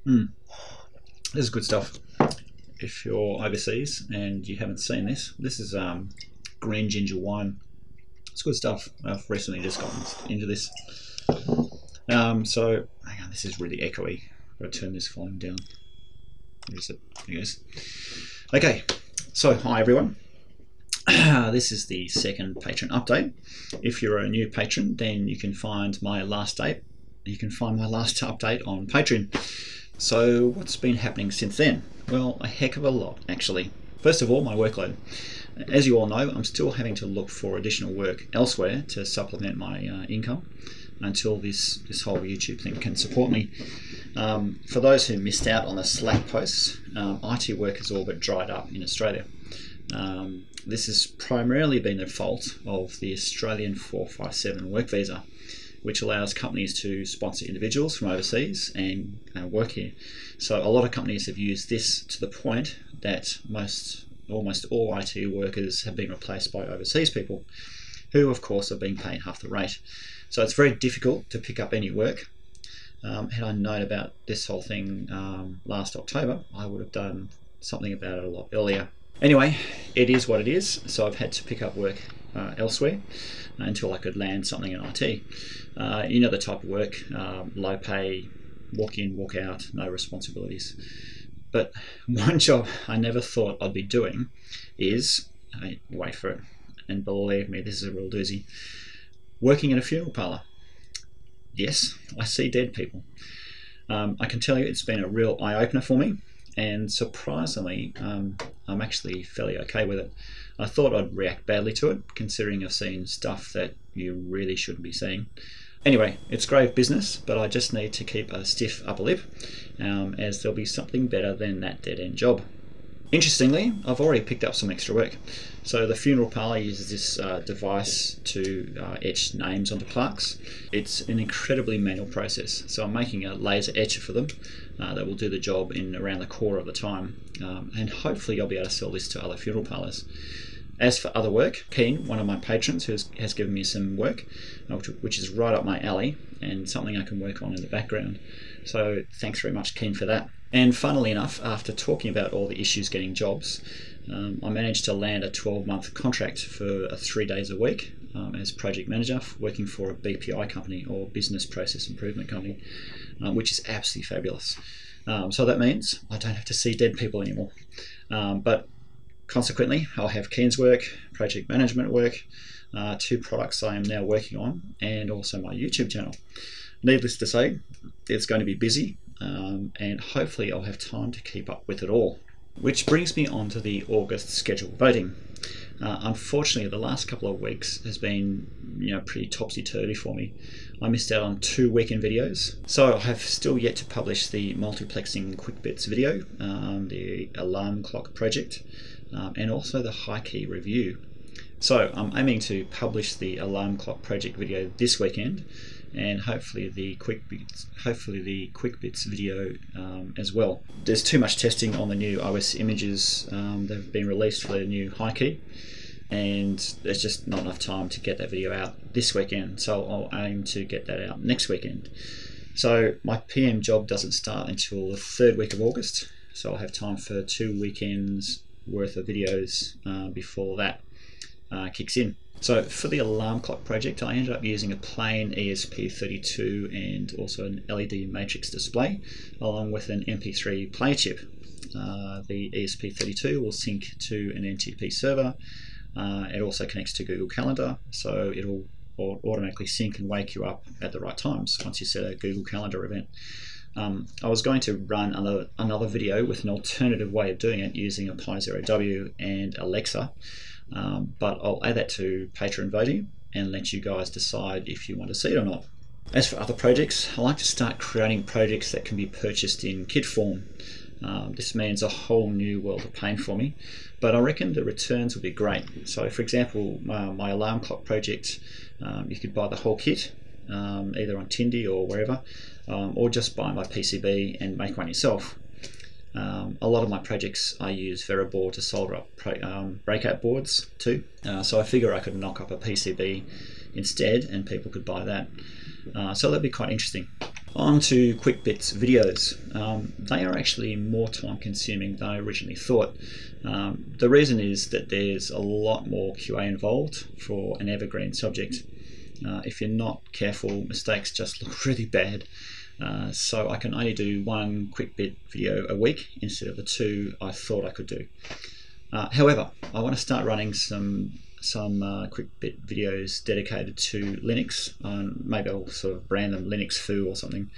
This is good stuff. If you're overseas and you haven't seen this, this is green ginger wine. It's good stuff. I've recently just gotten into this. So, hang on, this is really echoey. I've got to turn this volume down. Where is it? There it goes. Okay, so hi everyone. This is the second patron update. If you're a new patron, then you can find my last update on Patreon. So what's been happening since then? Well, a heck of a lot, actually. First of all, my workload. As you all know, I'm still having to look for additional work elsewhere to supplement my income until this whole YouTube thing can support me. For those who missed out on the Slack posts, IT work has all but dried up in Australia. This has primarily been the fault of the Australian 457 work visa, which allows companies to sponsor individuals from overseas and work here. So a lot of companies have used this to the point that almost all IT workers have been replaced by overseas people, who of course are being paid half the rate. So it's very difficult to pick up any work. Had I known about this whole thing last October, I would have done something about it a lot earlier. Anyway, it is what it is, so I've had to pick up work elsewhere until I could land something in IT. You know the type of work, low pay, walk in, walk out, no responsibilities. But one job I never thought I'd be doing is, wait for it, and believe me, this is a real doozy, working in a funeral parlour. Yes, I see dead people. I can tell you it's been a real eye-opener for me, and surprisingly, I'm actually fairly okay with it. I thought I'd react badly to it, considering I've seen stuff that you really shouldn't be seeing. Anyway, it's grave business, but I just need to keep a stiff upper lip, as there'll be something better than that dead-end job. Interestingly, I've already picked up some extra work. So the funeral parlour uses this device to etch names onto plaques. It's an incredibly manual process, so I'm making a laser etcher for them that will do the job in around the quarter of the time, and hopefully I'll be able to sell this to other funeral parlours. As for other work, Keen, one of my patrons, has given me some work, which is right up my alley and something I can work on in the background. So thanks very much, Keen, for that. And funnily enough, after talking about all the issues getting jobs, I managed to land a 12-month contract for 3 days a week as project manager, working for a BPI company, or Business Process Improvement Company, which is absolutely fabulous. So that means I don't have to see dead people anymore. But consequently, I'll have Keen's work, project management work, 2 products I am now working on, and also my YouTube channel. Needless to say, it's going to be busy, and hopefully I'll have time to keep up with it all. Which brings me on to the August scheduled voting. Unfortunately, the last couple of weeks has been pretty topsy-turvy for me. I missed out on 2 weekend videos, so I have still yet to publish the multiplexing quick bits video, the alarm clock project, and also the high key review. So I'm aiming to publish the alarm clock project video this weekend, and hopefully the quick bits video as well. There's too much testing on the new OS images that have been released for the new high key, and there's just not enough time to get that video out this weekend, so I'll aim to get that out next weekend. So my PM job doesn't start until the 3rd week of August, so I'll have time for 2 weekends worth of videos before that kicks in. So for the alarm clock project, I ended up using a plain ESP32 and also an LED matrix display, along with an MP3 player chip. The ESP32 will sync to an NTP server. It also connects to Google Calendar, so it'll automatically sync and wake you up at the right times once you set a Google Calendar event. I was going to run another video with an alternative way of doing it using a Pi0W and Alexa, but I'll add that to Patreon voting and let you guys decide if you want to see it or not. As for other projects, I like to start creating projects that can be purchased in kit form. This means a whole new world of pain for me, but I reckon the returns will be great. So for example, my alarm clock project, you could buy the whole kit, either on Tindy or wherever, or just buy my PCB and make one yourself. A lot of my projects I use Veriboard to solder up breakout boards too, so I figure I could knock up a PCB instead and people could buy that. So that'd be quite interesting. On to Quick Bits videos. They are actually more time consuming than I originally thought. The reason is that there's a lot more QA involved for an evergreen subject. If you're not careful, mistakes just look really bad. So I can only do one quick bit video a week instead of the two I thought I could do. However, I want to start running some quick bit videos dedicated to Linux. Maybe I'll sort of brand them Linux Foo or something.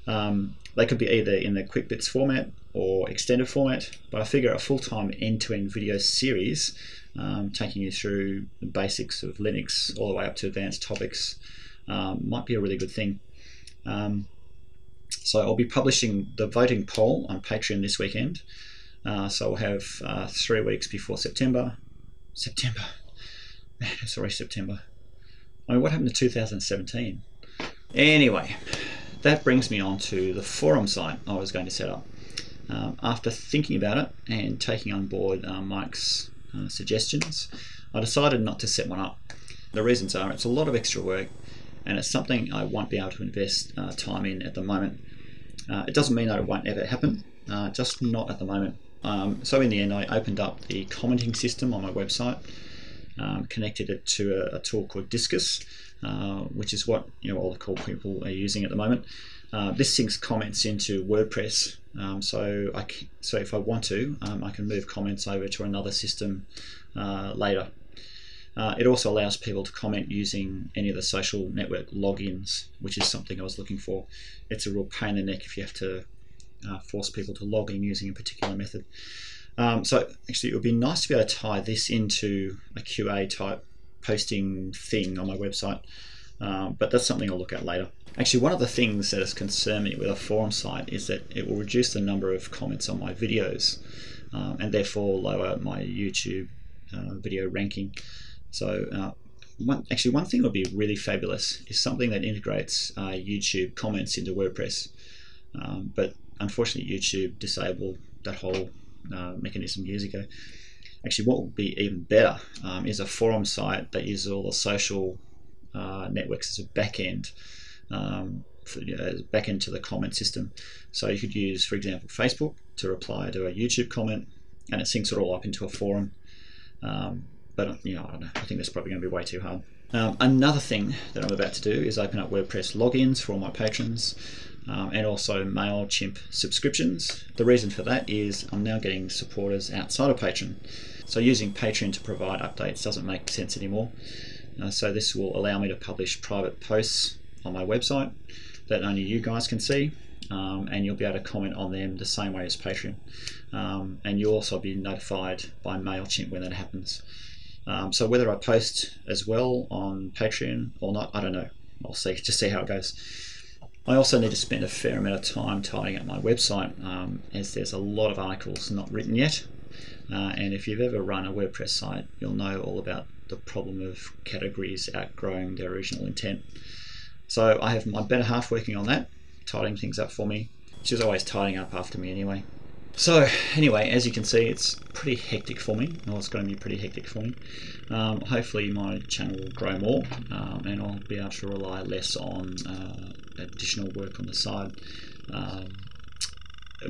They could be either in the quick bits format or extended format, but I figure a full-time end-to-end video series taking you through the basics of Linux all the way up to advanced topics might be a really good thing. So I'll be publishing the voting poll on Patreon this weekend. So I'll have 3 weeks before September. Man, it's already September. I mean, what happened to 2017? Anyway, that brings me on to the forum site I was going to set up. After thinking about it and taking on board Mike's suggestions, I decided not to set one up. The reasons are it's a lot of extra work and it's something I won't be able to invest time in at the moment. It doesn't mean that it won't ever happen, just not at the moment. So in the end, I opened up the commenting system on my website, connected it to a tool called Discus, which is what all the cool people are using at the moment. This syncs comments into WordPress, so if I want to, I can move comments over to another system later. It also allows people to comment using any of the social network logins, which is something I was looking for. It's a real pain in the neck if you have to force people to log in using a particular method. So actually it would be nice to be able to tie this into a QA type posting thing on my website, but that's something I'll look at later. Actually, one of the things that has concerned me with a forum site is that it will reduce the number of comments on my videos and therefore lower my YouTube video ranking. So one thing that would be really fabulous is something that integrates YouTube comments into WordPress, but unfortunately YouTube disabled that whole mechanism years ago. Actually, what would be even better is a forum site that uses all the social networks as a backend, backend to the comment system. So you could use, for example, Facebook to reply to a YouTube comment, and it syncs it all up into a forum. But I don't know. I think that's probably going to be way too hard. Another thing that I'm about to do is open up WordPress logins for all my patrons. And also MailChimp subscriptions. The reason for that is I'm now getting supporters outside of Patreon. So using Patreon to provide updates doesn't make sense anymore. So this will allow me to publish private posts on my website that only you guys can see, and you'll be able to comment on them the same way as Patreon. And you'll also be notified by MailChimp when that happens. So whether I post as well on Patreon or not, I don't know. I'll see, just see how it goes. I also need to spend a fair amount of time tidying up my website, as there's a lot of articles not written yet. And if you've ever run a WordPress site, you'll know all about the problem of categories outgrowing their original intent. So I have my better half working on that, tidying things up for me. She's always tidying up after me anyway. So anyway, as you can see, it's pretty hectic for me. Well, it's going to be pretty hectic for me. Hopefully my channel will grow more, and I'll be able to rely less on additional work on the side.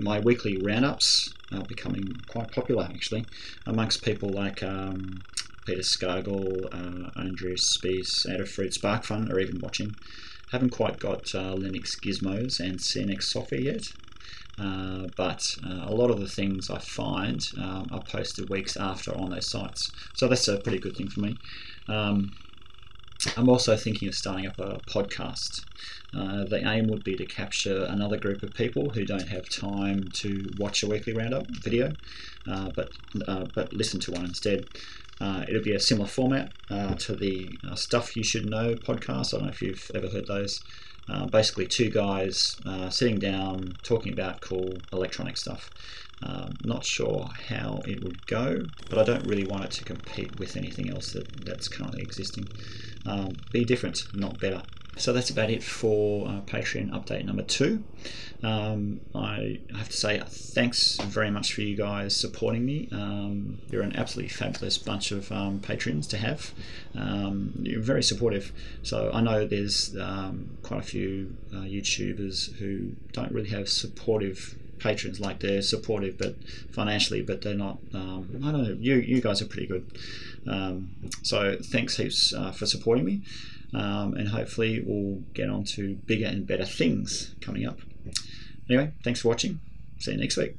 My weekly roundups are becoming quite popular, actually, amongst people like Peter Scargill, Andreas Spies, Adafruit, SparkFun are even watching. Haven't quite got Linux Gizmos and CNX software yet. But a lot of the things I find are posted weeks after on those sites, so that's a pretty good thing for me. I'm also thinking of starting up a podcast. The aim would be to capture another group of people who don't have time to watch a weekly roundup video, but listen to one instead. It'll be a similar format to the Stuff You Should Know podcast. I don't know if you've ever heard those. Basically two guys sitting down talking about cool electronic stuff. Not sure how it would go, but I don't really want it to compete with anything else that's currently existing. Be different, not better. So that's about it for Patreon update number 2. I have to say thanks very much for you guys supporting me. You're an absolutely fabulous bunch of patrons to have. You're very supportive. So I know there's quite a few YouTubers who don't really have supportive patrons. Like, they're supportive but financially, but they're not, I don't know, you guys are pretty good. So thanks heaps for supporting me. And hopefully we'll get on to bigger and better things coming up. Anyway, thanks for watching. See you next week.